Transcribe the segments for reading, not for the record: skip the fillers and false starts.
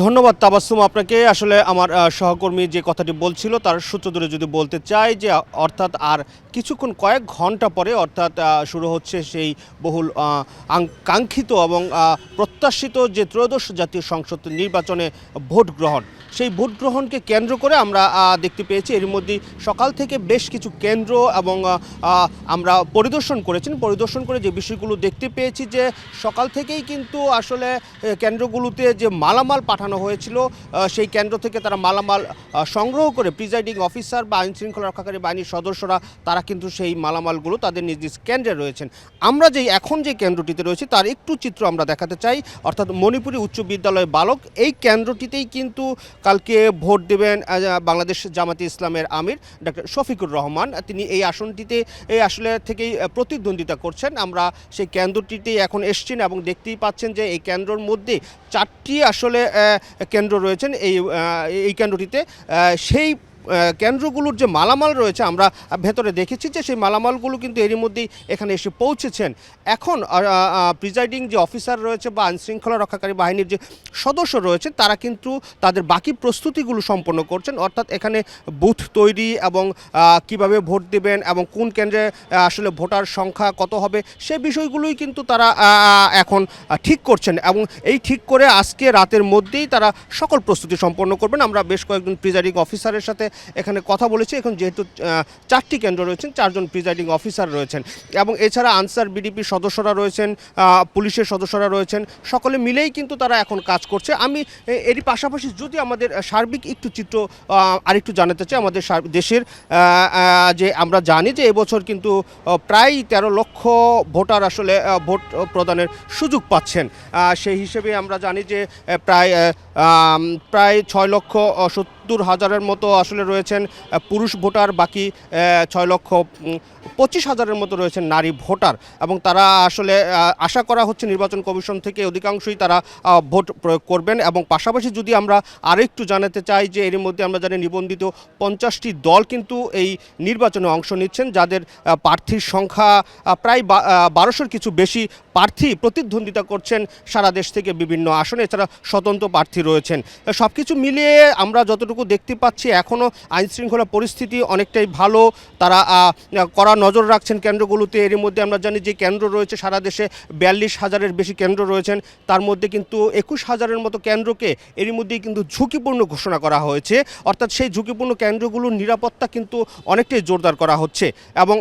ধন্যবাদ তাবাসসুম আপনাকে। আসলে আমার সহকর্মী যে কথাটি বলছিল তার সূত্র ধরে যদি বলতে চাই যে অর্থাৎ আর কিছুক্ষণ কয়েক ঘন্টা পরে অর্থাৎ শুরু হচ্ছে সেই বহুল কাঙ্ক্ষিত এবং প্রত্যাশিত যে ত্রয়োদশ জাতীয় সংসদ নির্বাচনে ভোট গ্রহণ। সেই ভোট গ্রহণকে কেন্দ্র করে আমরা দেখতে পেয়েছি এর মধ্যেই সকাল থেকে বেশ কিছু কেন্দ্র এবং আমরা পরিদর্শন করে যে বিষয়গুলো দেখতে পেয়েছি যে সকাল থেকেই কিন্তু আসলে কেন্দ্রগুলোতে যে মালামাল পাঠানো হয়েছিল সেই কেন্দ্র থেকে তারা মালামাল সংগ্রহ করে প্রিজাইডিং অফিসার বা আইনশৃঙ্খলা রক্ষাকারী বাহিনীর সদস্যরা তারা কিন্তু সেই মালামালগুলো তাদের নিজ নিজ কেন্দ্রে রয়েছেন। আমরা এখন যে কেন্দ্রটিতে রয়েছি তার একটু চিত্র আমরা দেখাতে চাই, অর্থাৎ মণিপুরি উচ্চ বিদ্যালয় বালক এই কেন্দ্রটিতেই কিন্তু কালকে ভোট দেবেন বাংলাদেশ জামাতে ইসলামের আমির ডক্টর শফিকুর রহমান। তিনি এই আসনটিতে আসলে থেকেই প্রতিদ্বন্দ্বিতা করছেন। আমরা সেই কেন্দ্রটিতেই এখন এসছেন এবং দেখতেই পাচ্ছেন যে এই কেন্দ্রের মধ্যে চারটি আসলে কেন্দ্র রয়েছেন এই কেন্দ্রটিতে। সেই কেন্দ্রগুলোর যে মালামাল রয়েছে আমরা ভেতরে দেখেছি যে সেই মালামালগুলো কিন্তু এরই মধ্যেই এখানে এসে পৌঁছেছেন। এখন প্রিজাইডিং যে অফিসার রয়েছে বা আইনশৃঙ্খলা রক্ষাকারী বাহিনীর যে সদস্য রয়েছে তারা কিন্তু তাদের বাকি প্রস্তুতিগুলো সম্পন্ন করছেন, অর্থাৎ এখানে বুথ তৈরি এবং কিভাবে ভোট দেবেন এবং কোন কেন্দ্রে আসলে ভোটার সংখ্যা কত হবে সে বিষয়গুলোই কিন্তু তারা এখন ঠিক করছেন এবং এই ঠিক করে আজকে রাতের মধ্যেই তারা সকল প্রস্তুতি সম্পন্ন করবেন। আমরা বেশ কয়েকজন প্রিজাইডিং অফিসারের সাথে এখানে কথা বলেছি। এখন যেহেতু চারটি কেন্দ্র রয়েছেন, চারজন প্রিজাইডিং অফিসার রয়েছেন এবং এছাড়া আনসার বিডিপির সদস্যরা রয়েছেন, পুলিশের সদস্যরা রয়েছেন, সকলে মিলেই কিন্তু তারা এখন কাজ করছে। আমি এরই পাশাপাশি যদি আমাদের সার্বিক একটু চিত্র আরেকটু জানাতে চাই আমাদের দেশের, যে আমরা জানি যে এবছর কিন্তু প্রায় 13 লক্ষ ভোটার আসলে ভোট প্রদানের সুযোগ পাচ্ছেন। সেই হিসেবে আমরা জানি যে প্রায় 6,70,000 মতো আসলে রয়েছেন পুরুষ ভোটার, বাকি 6,25,000 মতো রয়েছেন নারী ভোটার এবং তারা আসলে আশা করা হচ্ছে নির্বাচন কমিশন থেকে অধিকাংশই তারা ভোট প্রয়োগ করবেন। এবং পাশাপাশি যদি আমরা আরেকটু জানাতে চাই যে এর মধ্যে আমরা জানি নিবন্ধিত 50টি দল কিন্তু এই নির্বাচনে অংশ নিচ্ছেন, যাদের প্রার্থীর সংখ্যা প্রায় 1200-র কিছু বেশি প্রার্থী প্রতিদ্বন্দ্বিতা করছেন সারা দেশ থেকে বিভিন্ন আসনে। এছাড়া স্বতন্ত্র প্রার্থী রয়েছেন। সব কিছু মিলিয়ে আমরা যতটুকু দেখতে পাচ্ছি এখনও আইনশৃঙ্খলা পরিস্থিতি অনেকটাই ভালো। তারা কড়া নজর রাখছেন কেন্দ্রগুলোতে। এর মধ্যে আমরা জানি যে কেন্দ্র রয়েছে সারা দেশে 42,000-এর বেশি কেন্দ্র রয়েছেন, তার মধ্যে কিন্তু 21,000-এর মতো কেন্দ্রকে এর মধ্যেই কিন্তু ঝুঁকিপূর্ণ ঘোষণা করা হয়েছে। অর্থাৎ সেই ঝুঁকিপূর্ণ কেন্দ্রগুলোর নিরাপত্তা কিন্তু অনেকটাই জোরদার করা হচ্ছে এবং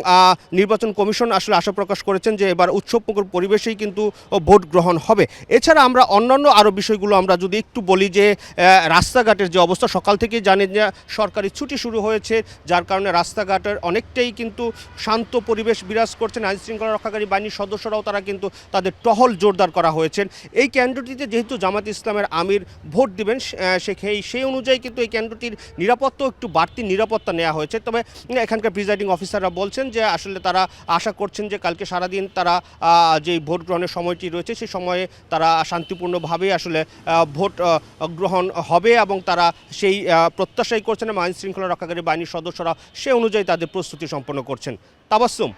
নির্বাচন কমিশন আসলে আশা প্রকাশ করেছেন যে এবার উৎসবমুখর পরিবেশেই কিন্তু ভোট গ্রহণ হবে। এছাড়া আমরা অন্যান্য আরও বিষয়গুলো আমরা যদি একটু বলি যে রাস্তাঘাটের যে অবস্থা, সকাল থেকেই জানেন যে সরকারি ছুটি শুরু হয়েছে, যার কারণে রাস্তাঘাটের অনেকটাই কিন্তু শান্ত পরিবেশ বিরাজ করছেন। আইনশৃঙ্খলা রক্ষাকারী বাহিনীর সদস্যরাও তারা কিন্তু তাদের টহল জোরদার করা হয়েছেন। এই কেন্দ্রটিতে যেহেতু জামাত ইসলামের আমির ভোট দিবেন সেই অনুযায়ী কিন্তু এই কেন্দ্রটির নিরাপত্তাও একটু বাড়তি নিরাপত্তা নেওয়া হয়েছে। তবে এখানকার প্রিজাইডিং অফিসাররা বলছেন যে আসলে তারা আশা করছেন যে কালকে সারাদিন তারা যে ভোট গ্রহণের সময়টি রয়েছে সেই সময়ে তারা শান্তিপূর্ণভাবে আসলে ভোট গ্রহণ হবে এবং তারা সেই প্রত্যাশাই করছেন এবং আইনশৃঙ্খলা রক্ষাকারী বাহিনীর সদস্যরা সে অনুযায়ী তাদের প্রস্তুতি সম্পন্ন করছেন। তাবাসসুম।